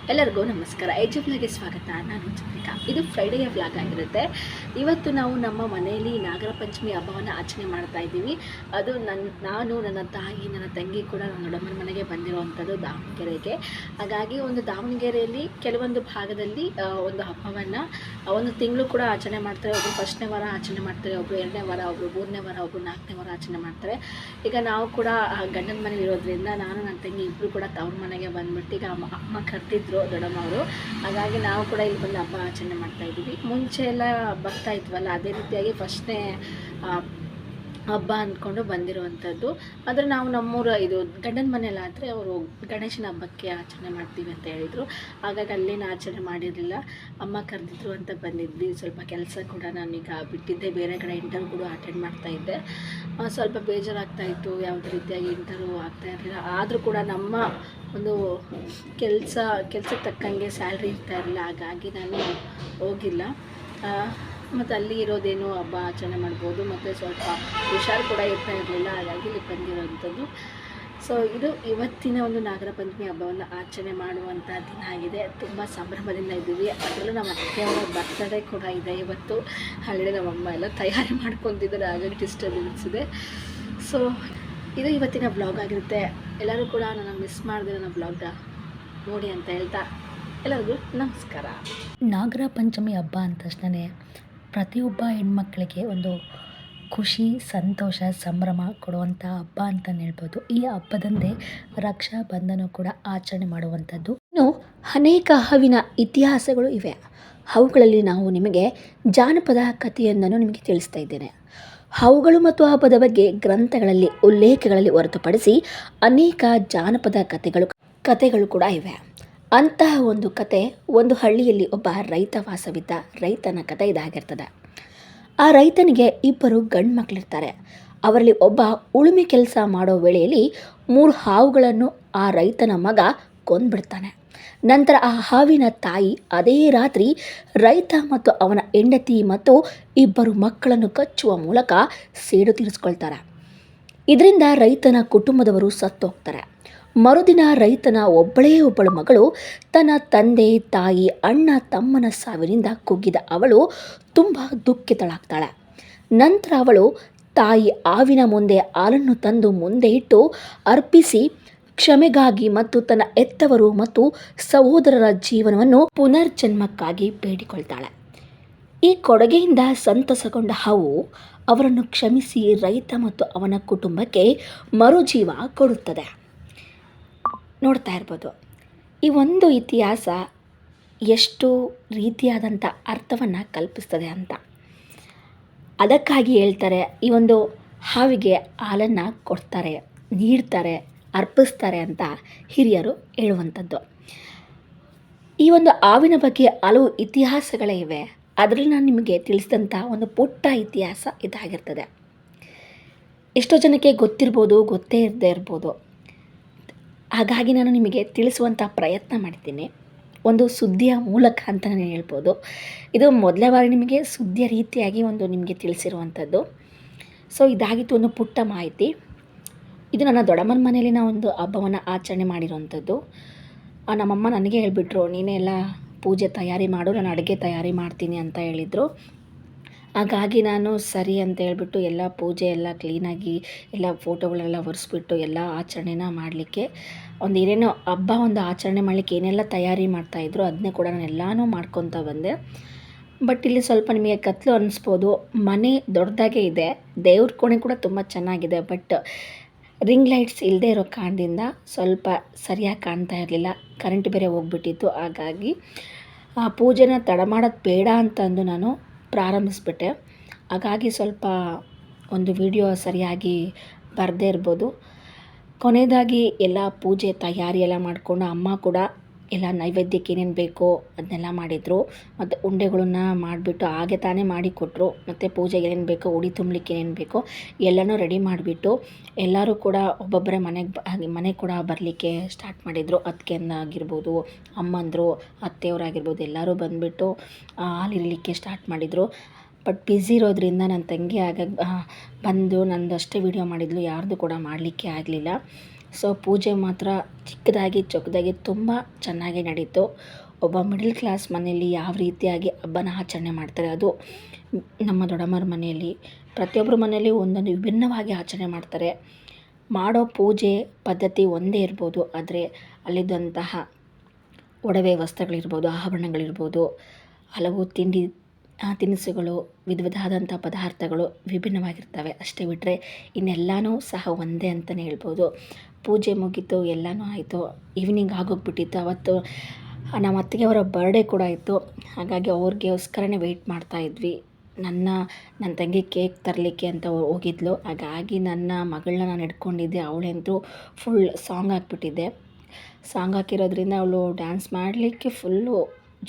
ಎಲ್ಲರಿಗೂ ನಮಸ್ಕಾರ. ಎಜ್ ವ್ಲಾಗ್ಗೆ ಸ್ವಾಗತ. ನಾನು ಚಂದ್ರಿಕಾ. ಇದು ಫ್ರೈಡೆಯ ವ್ಲಾಗ್ ಆಗಿರುತ್ತೆ. ಇವತ್ತು ನಾವು ನಮ್ಮ ಮನೆಯಲ್ಲಿ ನಾಗರ ಪಂಚಮಿ ಹಬ್ಬವನ್ನು ಆಚರಣೆ ಮಾಡ್ತಾ ಇದ್ದೀವಿ. ಅದು ನಾನು ನನ್ನ ತಾಯಿ, ನನ್ನ ತಂಗಿ ಕೂಡ ನನ್ನ ದೊಡ್ಡಮ್ಮನ ಮನೆಗೆ ಬಂದಿರುವಂಥದ್ದು ದಾವಣಗೆರೆಗೆ. ಹಾಗಾಗಿ ಒಂದು ದಾವಣಗೆರೆಯಲ್ಲಿ ಕೆಲವೊಂದು ಭಾಗದಲ್ಲಿ ಒಂದು ಹಬ್ಬವನ್ನು ಒಂದು ತಿಂಗಳು ಕೂಡ ಆಚರಣೆ ಮಾಡ್ತಾರೆ. ಒಬ್ಬರು ಫಸ್ಟ್ನೇ ವಾರ ಆಚರಣೆ ಮಾಡ್ತಾರೆ, ಒಬ್ಬರು 2ನೇ ವಾರ, ಒಬ್ಬರು 3ನೇ ವಾರ, ಒಬ್ಬರು 4ನೇ ವಾರ ಆಚರಣೆ ಮಾಡ್ತಾರೆ. ಈಗ ನಾವು ಕೂಡ ಗಂಡನ ಮನೇಲಿ ಇರೋದ್ರಿಂದ ನಾನು ನನ್ನ ತಂಗಿ ಇಬ್ಬರು ಕೂಡ ತವ್ರ ಮನೆಗೆ ಬಂದುಬಿಟ್ಟು ಈಗ ಅಮ್ಮ ಕರೆದಿದ್ರು ದೊಡ್ಡಮ್ಮ ಅವರು. ಹಾಗಾಗಿ ನಾವು ಕೂಡ ಇಲ್ಲಿ ಬಂದು ಹಬ್ಬ ಆಚರಣೆ ಮಾಡ್ತಾ ಇದ್ದೀವಿ. ಮುಂಚೆ ಎಲ್ಲ ಬರ್ತಾ ಇದ್ವಲ್ಲ, ಅದೇ ರೀತಿಯಾಗಿ ಫಸ್ಟ್ನೇ ಹಬ್ಬ ಅಂದ್ಕೊಂಡು ಬಂದಿರುವಂಥದ್ದು. ಆದರೆ ನಾವು ನಮ್ಮೂರ ಇದು ಗಂಡನ ಮನೆಯಲ್ಲಾದರೆ ಅವರು ಗಣೇಶನ ಹಬ್ಬಕ್ಕೆ ಆಚರಣೆ ಮಾಡ್ತೀವಿ ಅಂತ ಹೇಳಿದರು. ಹಾಗಾಗಿ ಅಲ್ಲೇನು ಆಚರಣೆ ಮಾಡಿರಲಿಲ್ಲ, ಅಮ್ಮ ಕರೆದಿದ್ರು ಅಂತ ಬಂದಿದ್ವಿ. ಸ್ವಲ್ಪ ಕೆಲಸ ಕೂಡ ನಾನೀಗ ಬಿಟ್ಟಿದ್ದೆ, ಬೇರೆ ಕಡೆ ಇಂಟರ್ವ್ಯೂ ಕೂಡ ಅಟೆಂಡ್ ಮಾಡ್ತಾಯಿದ್ದೆ. ಸ್ವಲ್ಪ ಬೇಜಾರಾಗ್ತಾಯಿತ್ತು, ಯಾವುದೇ ರೀತಿಯಾಗಿ ಇಂಟರ್ವ್ಯೂ ಆಗ್ತಾ ಇರಲಿಲ್ಲ. ಆದರೂ ಕೂಡ ನಮ್ಮ ಒಂದು ಕೆಲಸಕ್ಕೆ ತಕ್ಕಂಗೆ ಸ್ಯಾಲ್ರಿ ಇರ್ತಾ ಇರಲಿಲ್ಲ. ಹಾಗಾಗಿ ನಾನು ಹೋಗಿಲ್ಲ. ಮತ್ತು ಅಲ್ಲಿ ಇರೋದೇನು ಹಬ್ಬ ಆಚರಣೆ ಮಾಡ್ಬೋದು, ಮತ್ತು ಸ್ವಲ್ಪ ಹುಷಾರು ಕೂಡ ಇರ್ತಾ ಇರಲಿಲ್ಲ. ಹಾಗಾಗಿ ಇಲ್ಲಿ ಬಂದಿರೋವಂಥದ್ದು. ಸೊ ಇದು ಇವತ್ತಿನ ಒಂದು ನಾಗರ ಪಂಚಮಿ ಹಬ್ಬವನ್ನು ಆಚರಣೆ ಮಾಡುವಂಥ ದಿನ ಆಗಿದೆ. ತುಂಬ ಸಂಭ್ರಮದಿಂದ ಇದ್ದೀವಿ. ಅದರಲ್ಲೂ ನಮ್ಮ ಅತ್ತೆಯವರ ಬರ್ತ್ಡೇ ಕೂಡ ಇದೆ ಇವತ್ತು. ಆಲ್ರೆಡಿ ನಮ್ಮಮ್ಮ ಎಲ್ಲ ತಯಾರಿ ಮಾಡ್ಕೊತಿದ್ದಾರೆ, ಹಾಗಾಗಿ ಡಿಸ್ಟರ್ಬೆನ್ಸ್ ಇದೆ. ಸೊ ಇದು ಇವತ್ತಿನ ಬ್ಲಾಗ್ ಆಗಿರುತ್ತೆ. ಎಲ್ಲರೂ ಕೂಡ ನನ್ನ ಮಿಸ್ ಮಾಡಿದ್ರೆ ನನ್ನ ಬ್ಲಾಗ್ನ ನೋಡಿ ಅಂತ ಹೇಳ್ತಾ ಎಲ್ಲರಿಗೂ ನಮಸ್ಕಾರ. ನಾಗರ ಪಂಚಮಿ ಹಬ್ಬ ಅಂದ ತಕ್ಷಣ ಪ್ರತಿಯೊಬ್ಬ ಹೆಣ್ಮಕ್ಳಿಗೆ ಒಂದು ಖುಷಿ, ಸಂತೋಷ, ಸಂಭ್ರಮ ಕೊಡುವಂಥ ಹಬ್ಬ ಅಂತಲೇ ಹೇಳ್ಬೋದು. ಈ ಹಬ್ಬದಂದೇ ರಕ್ಷಾ ಬಂಧನ ಕೂಡ ಆಚರಣೆ ಮಾಡುವಂಥದ್ದು. ಇನ್ನು ಅನೇಕ ಹಾವಿನ ಇತಿಹಾಸಗಳು ಇವೆ. ಅವುಗಳಲ್ಲಿ ನಾವು ನಿಮಗೆ ಜಾನಪದ ಕಥೆಯೊಂದನ್ನು ನಿಮಗೆ ತಿಳಿಸ್ತಾ ಇದ್ದೇನೆ. ಹಾವುಗಳು ಮತ್ತು ಹಬ್ಬದ ಬಗ್ಗೆ ಗ್ರಂಥಗಳಲ್ಲಿ ಉಲ್ಲೇಖಗಳಲ್ಲಿ ಹೊರತುಪಡಿಸಿ ಅನೇಕ ಜಾನಪದ ಕಥೆಗಳು ಕೂಡ ಇವೆ. ಅಂತಹ ಒಂದು ಕತೆ, ಒಂದು ಹಳ್ಳಿಯಲ್ಲಿ ಒಬ್ಬ ರೈತ ವಾಸವಿದ್ದ. ರೈತನ ಕತೆ ಇದಾಗಿರ್ತದೆ. ಆ ರೈತನಿಗೆ 2 ಗಂಡು ಮಕ್ಕಳಿರ್ತಾರೆ. ಅವರಲ್ಲಿ ಒಬ್ಬ ಉಳುಮೆ ಕೆಲಸ ಮಾಡೋ ವೇಳೆಯಲ್ಲಿ 3 ಹಾವುಗಳನ್ನು ಆ ರೈತನ ಮಗ ಕೊಂದ್ಬಿಡ್ತಾನೆ. ನಂತರ ಆ ಹಾವಿನ ತಾಯಿ ಅದೇ ರಾತ್ರಿ ರೈತ ಮತ್ತು ಅವನ ಹೆಂಡತಿ ಮತ್ತು 2 ಮಕ್ಕಳನ್ನು ಕಚ್ಚುವ ಮೂಲಕ ಸೇಡು ತೀರಿಸ್ಕೊಳ್ತಾರೆ. ಇದರಿಂದ ರೈತನ ಕುಟುಂಬದವರು ಸತ್ತೋಗ್ತಾರೆ. ಮರುದಿನ ರೈತನ ಒಬ್ಬಳು ಮಗಳು ತನ್ನ ತಂದೆ, ತಾಯಿ, ಅಣ್ಣ, ತಮ್ಮನ ಸಾವಿನಿಂದ ಕುಗ್ಗಿದ ಅವಳು ತುಂಬ ದುಃಖಿತಳಾಗ್ತಾಳೆ. ನಂತರ ಅವಳು ತಾಯಿ ಹಾವಿನ ಮುಂದೆ ಹಾಲನ್ನು ತಂದು ಮುಂದೆ ಇಟ್ಟು ಅರ್ಪಿಸಿ ಕ್ಷಮೆಗಾಗಿ ಮತ್ತು ತನ್ನ ಹೆತ್ತವರು ಮತ್ತು ಸಹೋದರರ ಜೀವನವನ್ನು ಪುನರ್ಜನ್ಮಕ್ಕಾಗಿ ಬೇಡಿಕೊಳ್ತಾಳೆ. ಈ ಕೊಡುಗೆಯಿಂದ ಸಂತಸಗೊಂಡ ಹಾವು ಅವರನ್ನು ಕ್ಷಮಿಸಿ ರೈತ ಮತ್ತು ಅವನ ಕುಟುಂಬಕ್ಕೆ ಮರುಜೀವ ಕೊಡುತ್ತದೆ. ನೋಡ್ತಾ ಇರ್ಬೋದು, ಈ ಒಂದು ಇತಿಹಾಸ ಎಷ್ಟು ರೀತಿಯಾದಂಥ ಅರ್ಥವನ್ನು ಕಲ್ಪಿಸ್ತದೆ ಅಂತ. ಅದಕ್ಕಾಗಿ ಹೇಳ್ತಾರೆ, ಈ ಒಂದು ಹಾವಿಗೆ ಹಾಲನ್ನು ಕೊಡ್ತಾರೆ, ನೀಡ್ತಾರೆ, ಅರ್ಪಿಸ್ತಾರೆ ಅಂತ ಹಿರಿಯರು ಹೇಳುವಂಥದ್ದು. ಈ ಒಂದು ಹಾವಿನ ಬಗ್ಗೆ ಹಲವು ಇತಿಹಾಸಗಳೇ ಇವೆ. ಅದರಲ್ಲಿ ನಾನು ನಿಮಗೆ ತಿಳಿಸಿದಂಥ ಒಂದು ಪುಟ್ಟ ಇತಿಹಾಸ ಇದಾಗಿರ್ತದೆ. ಎಷ್ಟೋ ಜನಕ್ಕೆ ಗೊತ್ತಿರ್ಬೋದು, ಗೊತ್ತೇ ಇರದೇ ಇರ್ಬೋದು. ಹಾಗಾಗಿ ನಾನು ನಿಮಗೆ ತಿಳಿಸುವಂಥ ಪ್ರಯತ್ನ ಮಾಡ್ತೀನಿ, ಒಂದು ಸುದ್ದಿಯ ಮೂಲಕ ಅಂತ ನಾನು ಹೇಳ್ಬೋದು. ಇದು ಮೊದಲೇ ಬಾರಿ ನಿಮಗೆ ಸುದ್ದಿಯ ರೀತಿಯಾಗಿ ಒಂದು ನಿಮಗೆ ತಿಳಿಸಿರುವಂಥದ್ದು. ಸೊ ಇದಾಗಿತ್ತು ಒಂದು ಪುಟ್ಟ ಮಾಹಿತಿ. ಇದು ನನ್ನ ದೊಡ್ಡಮ್ಮನ ಮನೆಯಲ್ಲಿ ನಾವು ಒಂದು ಹಬ್ಬವನ್ನು ಆಚರಣೆ ಮಾಡಿರುವಂಥದ್ದು. ನಮ್ಮಮ್ಮ ನನಗೆ ಹೇಳಿಬಿಟ್ರು, ನೀನೇ ಎಲ್ಲ ಪೂಜೆ ತಯಾರಿ ಮಾಡು, ನಾನು ಅಡುಗೆ ತಯಾರಿ ಮಾಡ್ತೀನಿ ಅಂತ ಹೇಳಿದರು. ಹಾಗಾಗಿ ನಾನು ಸರಿ ಅಂತ ಹೇಳ್ಬಿಟ್ಟು ಎಲ್ಲ ಪೂಜೆ ಎಲ್ಲ ಕ್ಲೀನಾಗಿ ಎಲ್ಲ ಫೋಟೋಗಳೆಲ್ಲ ಒರೆಸ್ಬಿಟ್ಟು ಎಲ್ಲ ಆಚರಣೆನ ಮಾಡಲಿಕ್ಕೆ ಒಂದು ಏನೇನೋ ಹಬ್ಬ ಒಂದು ಆಚರಣೆ ಮಾಡಲಿಕ್ಕೆ ಏನೆಲ್ಲ ತಯಾರಿ ಮಾಡ್ತಾಯಿದ್ರು ಅದನ್ನೇ ಕೂಡ ನಾನು ಎಲ್ಲನೂ ಮಾಡ್ಕೊತ ಬಂದೆ. ಬಟ್ ಇಲ್ಲಿ ಸ್ವಲ್ಪ ನಿಮಗೆ ಕತ್ಲು ಅನ್ನಿಸ್ಬೋದು. ಮನೆ ದೊಡ್ಡದಾಗೇ ಇದೆ, ದೇವ್ರ ಕೋಣೆ ಕೂಡ ತುಂಬ ಚೆನ್ನಾಗಿದೆ. ಬಟ್ ರಿಂಗ್ ಲೈಟ್ಸ್ ಇಲ್ಲದೆ ಇರೋ ಕಾರಣದಿಂದ ಸ್ವಲ್ಪ ಸರಿಯಾಗಿ ಕಾಣ್ತಾ ಇರಲಿಲ್ಲ. ಕರೆಂಟ್ ಬೇರೆ ಹೋಗ್ಬಿಟ್ಟಿತ್ತು. ಹಾಗಾಗಿ ಪೂಜೆನ ತಡ ಮಾಡೋದು ಬೇಡ ಅಂತಂದು ನಾನು ಪ್ರಾರಂಭಿಸ್ಬಿಟ್ಟೆ. ಹಾಗಾಗಿ ಸ್ವಲ್ಪ ಒಂದು ವಿಡಿಯೋ ಸರಿಯಾಗಿ ಬರದೇ ಇರ್ಬೋದು. ಕೊನೆಯದಾಗಿ ಎಲ್ಲ ಪೂಜೆ ತಯಾರಿ ಎಲ್ಲ ಮಾಡಿಕೊಂಡು ಅಮ್ಮ ಕೂಡ ಎಲ್ಲ ನೈವೇದ್ಯಕ್ಕೆ ಏನೇನು ಬೇಕೋ ಅದನ್ನೆಲ್ಲ ಮಾಡಿದರು. ಮತ್ತು ಉಂಡೆಗಳನ್ನ ಮಾಡಿಬಿಟ್ಟು ಹಾಗೆ ತಾನೇ ಮಾಡಿಕೊಟ್ರು. ಮತ್ತು ಪೂಜೆಗೆ ಏನೇನು ಬೇಕೋ, ಉಡಿ ತುಂಬಲಿಕ್ಕೆ ಏನೇನು ಬೇಕೋ ಎಲ್ಲನೂ ರೆಡಿ ಮಾಡಿಬಿಟ್ಟು ಎಲ್ಲರೂ ಕೂಡ ಒಬ್ಬೊಬ್ಬರೇ ಮನೆಗೆ ಕೂಡ ಬರಲಿಕ್ಕೆ ಸ್ಟಾರ್ಟ್ ಮಾಡಿದರು. ಅತ್ತಿಗೆಯನ್ನಾಗಿರ್ಬೋದು, ಅಮ್ಮಂದರು, ಅತ್ತೆಯವರಾಗಿರ್ಬೋದು ಎಲ್ಲರೂ ಬಂದುಬಿಟ್ಟು ಹಾಲಿರಲಿಕ್ಕೆ ಸ್ಟಾರ್ಟ್ ಮಾಡಿದರು. ಬಟ್ ಬ್ಯುಸಿ ಇರೋದ್ರಿಂದ ನನ್ನ ತಂಗಿ ಬಂದು ನಂದು ಅಷ್ಟೇ ವೀಡಿಯೋ ಮಾಡಿದ್ಲು, ಯಾರ್ದು ಕೂಡ ಮಾಡಲಿಕ್ಕೆ ಆಗಲಿಲ್ಲ. ಸೊ ಪೂಜೆ ಮಾತ್ರ ಚಿಕ್ಕದಾಗಿ ಚೊಕ್ಕದಾಗಿ ತುಂಬ ಚೆನ್ನಾಗಿ ನಡೀತು. ಒಬ್ಬ ಮಿಡಲ್ ಕ್ಲಾಸ್ ಮನೆಯಲ್ಲಿ ಯಾವ ರೀತಿಯಾಗಿ ಹಬ್ಬನ ಆಚರಣೆ ಮಾಡ್ತಾರೆ, ಅದು ನಮ್ಮ ದೊಡ್ಡಮ್ಮರ ಮನೆಯಲ್ಲಿ ಪ್ರತಿಯೊಬ್ಬರ ಮನೆಯಲ್ಲಿ ಒಂದೊಂದು ವಿಭಿನ್ನವಾಗಿ ಆಚರಣೆ ಮಾಡ್ತಾರೆ. ಮಾಡೋ ಪೂಜೆ ಪದ್ಧತಿ ಒಂದೇ ಇರ್ಬೋದು, ಆದರೆ ಅಲ್ಲಿದ್ದಂತಹ ಒಡವೆ ವಸ್ತ್ರಗಳಿರ್ಬೋದು, ಆಭರಣಗಳಿರ್ಬೋದು, ಹಲವು ತಿನಿಸುಗಳು, ವಿಧವಾದಂಥ ಪದಾರ್ಥಗಳು ವಿಭಿನ್ನವಾಗಿರ್ತವೆ. ಅಷ್ಟೇ ಬಿಟ್ಟರೆ ಇನ್ನೆಲ್ಲನೂ ಸಹ ಒಂದೇ ಅಂತಲೇ ಹೇಳ್ಬೋದು. ಪೂಜೆ ಮುಗೀತು, ಎಲ್ಲನೂ ಆಯಿತು, ಈವ್ನಿಂಗ್ ಆಗೋಗ್ಬಿಟ್ಟಿತ್ತು. ಅವತ್ತು ನಮ್ಮ ಅತ್ತಿಗೆಯವರ ಬರ್ಡೇ ಕೂಡ ಇತ್ತು. ಹಾಗಾಗಿ ಅವ್ರಿಗೋಸ್ಕರನೇ ವೆಯ್ಟ್ ಮಾಡ್ತಾಯಿದ್ವಿ. ನನ್ನ ತಂಗಿ ಕೇಕ್ ತರಲಿಕ್ಕೆ ಅಂತ ಹೋಗಿದ್ಲು. ಹಾಗಾಗಿ ನನ್ನ ಮಗಳನ್ನ ನಾನು ಹಿಡ್ಕೊಂಡಿದ್ದೆ. ಅವಳಂತೂ ಫುಲ್ ಸಾಂಗ್ ಹಾಕ್ಬಿಟ್ಟಿದ್ದೆ. ಸಾಂಗ್ ಹಾಕಿರೋದ್ರಿಂದ ಅವಳು ಡ್ಯಾನ್ಸ್ ಮಾಡಲಿಕ್ಕೆ ಫುಲ್ಲು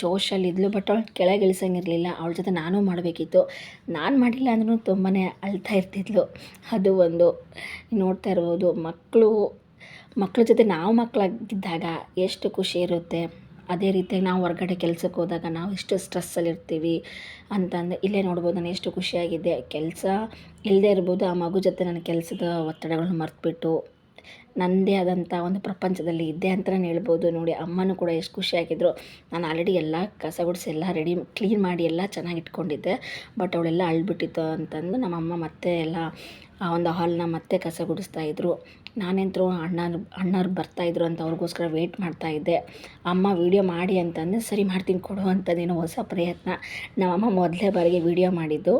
ಜೋಶಲ್ಲಿದ್ಲು. ಬಟ್ ಅವಳು ಕೆಳಗೆ ಇಳಿಸಂಗಿರಲಿಲ್ಲ. ಅವಳ ಜೊತೆ ನಾನು ಮಾಡಬೇಕಿತ್ತು. ನಾನು ಮಾಡಿಲ್ಲ ಅಂದ್ರೂ ತುಂಬಾ ಅಳ್ತಾ ಇರ್ತಿದ್ಲು. ಅದು ಒಂದು ನೋಡ್ತಾ ಇರ್ಬೋದು. ಮಕ್ಕಳ ಜೊತೆ ನಾವು ಮಕ್ಕಳಾಗಿದ್ದಾಗ ಎಷ್ಟು ಖುಷಿ ಇರುತ್ತೆ, ಅದೇ ರೀತಿಯಾಗಿ ನಾವು ಹೊರಗಡೆ ಕೆಲಸಕ್ಕೆ ಹೋದಾಗ ನಾವು ಎಷ್ಟು ಸ್ಟ್ರೆಸ್ಸಲ್ಲಿರ್ತೀವಿ ಅಂತಂದು ಇಲ್ಲೇ ನೋಡ್ಬೋದು. ನಾನು ಎಷ್ಟು ಖುಷಿಯಾಗಿದ್ದೆ. ಕೆಲಸ ಇಲ್ಲದೆ ಇರ್ಬೋದು, ಆ ಮಗು ಜೊತೆ ನನ್ನ ಕೆಲಸದ ಒತ್ತಡಗಳನ್ನ ಮರೆತುಬಿಟ್ಟು ನನ್ನದೇ ಆದಂಥ ಒಂದು ಪ್ರಪಂಚದಲ್ಲಿ ಇದ್ದೆ ಅಂತಲೇ ಹೇಳ್ಬೋದು. ನೋಡಿ, ಅಮ್ಮನೂ ಕೂಡ ಎಷ್ಟು ಖುಷಿಯಾಗಿದ್ದರು. ನಾನು ಆಲ್ರೆಡಿ ಎಲ್ಲ ಕಸ ಗುಡಿಸಿ ಎಲ್ಲ ಕ್ಲೀನ್ ಮಾಡಿ ಎಲ್ಲ ಚೆನ್ನಾಗಿ ಇಟ್ಕೊಂಡಿದ್ದೆ. ಬಟ್ ಅವಳೆಲ್ಲ ಅಳ್ಬಿಟ್ಟಿತ್ತು ಅಂತಂದು ನಮ್ಮಮ್ಮ ಮತ್ತೆ ಎಲ್ಲ ಆ ಒಂದು ಹಾಲ್ನ ಮತ್ತೆ ಕಸ ಗುಡಿಸ್ತಾಯಿದ್ರು. ನಾನಂತರೂ ಅಣ್ಣವ್ರು ಬರ್ತಾಯಿದ್ರು ಅಂತ ಅವ್ರಿಗೋಸ್ಕರ ವೆಯ್ಟ್ ಮಾಡ್ತಾಯಿದ್ದೆ. ಅಮ್ಮ ವೀಡಿಯೋ ಮಾಡಿ ಅಂತಂದರೆ ಸರಿ ಮಾಡ್ತೀನಿ ಕೊಡು ಅಂತದೇನೋ ಹೊಸ ಪ್ರಯತ್ನ. ನಮ್ಮಮ್ಮ ಮೊದಲೇ ಬಾರಿಗೆ ವೀಡಿಯೋ ಮಾಡಿದ್ದು.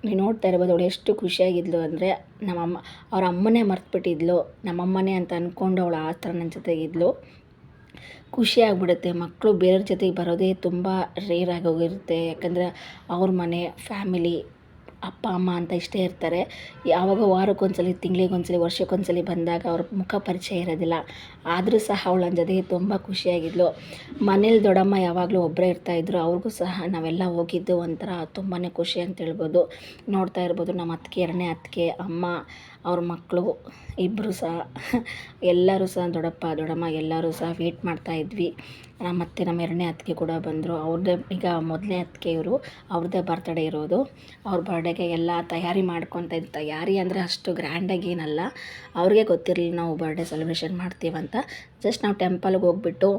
ನೀವು ನೋಡ್ತಾ ಇರ್ಬೋದು. ಅವಳು ಎಷ್ಟು ಖುಷಿಯಾಗಿದ್ಲು ಅಂದರೆ ಅವ್ರ ಅಮ್ಮನೇ ಮರ್ತುಬಿಟ್ಟಿದ್ಲು. ನಮ್ಮಮ್ಮನೇ ಅಂತ ಅಂದ್ಕೊಂಡು ಅವಳು ಆ ಥರ ನನ್ನ ಜೊತೆಗಿದ್ಲು. ಖುಷಿಯಾಗ್ಬಿಡುತ್ತೆ. ಮಕ್ಕಳು ಬೇರೆಯವ್ರ ಜೊತೆಗೆ ಬರೋದೇ ತುಂಬ ರೇರ್ ಆಗಿ ಹೋಗಿರುತ್ತೆ. ಯಾಕಂದರೆ ಅವ್ರ ಮನೆ ಫ್ಯಾಮಿಲಿ ಅಪ್ಪ ಅಮ್ಮ ಅಂತ ಇಷ್ಟೇ ಇರ್ತಾರೆ. ಯಾವಾಗ ವಾರಕ್ಕೊಂದ್ಸಲಿ, ತಿಂಗಳಿಗೊಂದ್ಸಲಿ, ವರ್ಷಕ್ಕೊಂದ್ಸಲಿ ಬಂದಾಗ ಅವ್ರ ಮುಖ ಪರಿಚಯ ಇರೋದಿಲ್ಲ. ಆದರೂ ಸಹ ಅವಳು ನನ್ನ ಜೊತೆಗೆ ತುಂಬ ಖುಷಿಯಾಗಿದ್ಲು. ಮನೇಲಿ ದೊಡ್ಡಮ್ಮ ಯಾವಾಗಲೂ ಒಬ್ಬರೇ ಇರ್ತಾಯಿದ್ರು. ಅವ್ರಿಗೂ ಸಹ ನಾವೆಲ್ಲ ಹೋಗಿದ್ದು ಒಂಥರ ತುಂಬಾ ಖುಷಿ ಅಂತ ಹೇಳ್ಬೋದು. ನೋಡ್ತಾ ಇರ್ಬೋದು, ನಮ್ಮ ಅತ್ತಿಗೆ, ಎರಡನೇ ಅತ್ತಿಗೆ, ಅಮ್ಮ, ಅವ್ರ ಮಕ್ಕಳು ಇಬ್ಬರು ಸಹ ಎಲ್ಲರೂ ಸಹ ದೊಡ್ಡಮ್ಮ ಎಲ್ಲರೂ ಸಹ ವೆಯ್ಟ್ ಮಾಡ್ತಾಯಿದ್ವಿ. ಮತ್ತು ನಮ್ಮ ಎರಡನೇ ಅತ್ತಿಗೆ ಕೂಡ ಬಂದರು. ಅವ್ರದ್ದೇ ಈಗ ಮೊದಲನೇ ಅತ್ತಿಗೆ ಇವರು, ಅವ್ರದ್ದೇ ಬರ್ತಡೇ ಇರೋದು. ಅವ್ರ ಬರ್ಡೇಗೆ ಎಲ್ಲ ತಯಾರಿ ಮಾಡ್ಕೊತಾ ಇದ್ದು. ತಯಾರಿ ಅಂದರೆ ಅಷ್ಟು ಗ್ರ್ಯಾಂಡಾಗಿ ಏನಲ್ಲ. ಅವ್ರಿಗೆ ಗೊತ್ತಿರಲಿಲ್ಲ ನಾವು ಬರ್ಡೇ ಸೆಲೆಬ್ರೇಷನ್ ಮಾಡ್ತೀವಂತ. ಜಸ್ಟ್ ನಾವು ಟೆಂಪಲ್ಗೆ ಹೋಗ್ಬಿಟ್ಟು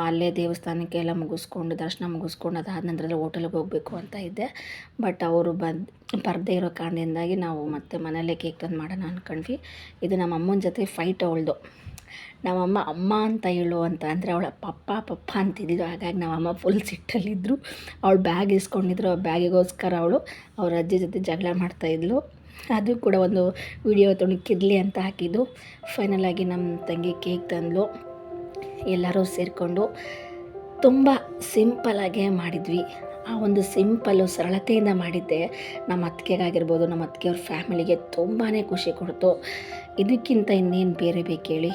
ಅಲ್ಲೇ ದೇವಸ್ಥಾನಕ್ಕೆ ಎಲ್ಲ ಮುಗಿಸ್ಕೊಂಡು, ದರ್ಶನ ಮುಗಿಸ್ಕೊಂಡು, ಅದಾದ ನಂತರ ಹೋಟೆಲ್ಗೆ ಹೋಗಬೇಕು ಅಂತ ಇದ್ದೆ. ಬಟ್ ಅವರು ಬರದೇ ಇರೋ ಕಾರಣದಿಂದಾಗಿ ನಾವು ಮತ್ತೆ ಮನೆಯಲ್ಲೇ ಕೇಕ್ ತಂದು ಮಾಡೋಣ ಅಂದ್ಕೊಂಡ್ವಿ. ಇದು ನಮ್ಮ ಅಮ್ಮನ ಜೊತೆ ಫೈಟ್ ಅವಳದು. ನಮ್ಮಮ್ಮ ಅಮ್ಮ ಅಂತ ಹೇಳು ಅಂತ ಅಂದರೆ ಅವಳ ಪಪ್ಪ ಅಂತಿದ್ಲು. ಹಾಗಾಗಿ ನಮ್ಮಮ್ಮ ಫುಲ್ ಸಿಟ್ಟಲ್ಲಿದ್ದರು. ಅವಳು ಬ್ಯಾಗ್ ಇಸ್ಕೊಂಡಿದ್ರು. ಆ ಬ್ಯಾಗಿಗೋಸ್ಕರ ಅವ್ರ ಅಜ್ಜಿ ಜೊತೆ ಜಗಳ ಮಾಡ್ತಾಯಿದ್ಲು. ಅದು ಕೂಡ ಒಂದು ವಿಡಿಯೋ ತುಣುಕಿರಲಿ ಅಂತ ಹಾಕಿದ್ದು. ಫೈನಲಾಗಿ ನಮ್ಮ ತಂಗಿ ಕೇಕ್ ತಂದ್ಲು. ಎಲ್ಲರೂ ಸೇರಿಕೊಂಡು ತುಂಬ ಸಿಂಪಲಾಗೇ ಮಾಡಿದ್ವಿ. ಆ ಒಂದು ಸಿಂಪಲ್ಲು ಸರಳತೆಯಿಂದ ಮಾಡಿದ್ದೆ ನಮ್ಮ ಅತ್ತಿಗೆಗಾಗಿರ್ಬೋದು, ನಮ್ಮ ಅತ್ತಿಗೆಯವ್ರ ಫ್ಯಾಮಿಲಿಗೆ ತುಂಬಾ ಖುಷಿ ಕೊಡ್ತು. ಇದಕ್ಕಿಂತ ಇನ್ನೇನು ಬೇರೆ ಬೇಕು ಹೇಳಿ.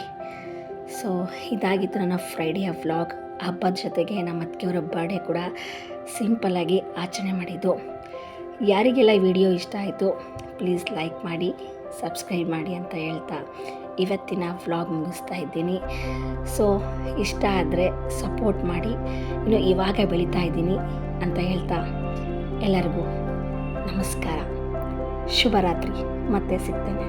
ಸೊ ಇದಾಗಿತ್ತು ನನ್ನ ಫ್ರೈಡೆಯ ವ್ಲಾಗ್. ಹಬ್ಬದ ಜೊತೆಗೆ ನಮ್ಮ ಅತ್ತಿಗೆಯವರ ಬರ್ಡೇ ಕೂಡ ಸಿಂಪಲ್ಲಾಗಿ ಆಚರಣೆ ಮಾಡಿದ್ದು. ಯಾರಿಗೆಲ್ಲ ವಿಡಿಯೋ ಇಷ್ಟ ಆಯಿತು ಪ್ಲೀಸ್ ಲೈಕ್ ಮಾಡಿ, ಸಬ್ಸ್ಕ್ರೈಬ್ ಮಾಡಿ ಅಂತ ಹೇಳ್ತಾ ಇವತ್ತಿನ ವ್ಲಾಗ್ ಮುಗಿಸ್ತಾ ಇದ್ದೀನಿ. ಸೊ ಇಷ್ಟ ಆದರೆ ಸಪೋರ್ಟ್ ಮಾಡಿ. ಇನ್ನು ಇವಾಗ ಬೆಳೀತಾ ಇದ್ದೀನಿ ಅಂತ ಹೇಳ್ತಾ ಎಲ್ಲರಿಗೂ ನಮಸ್ಕಾರ, ಶುಭರಾತ್ರಿ, ಮತ್ತೆ ಸಿಗ್ತೇನೆ.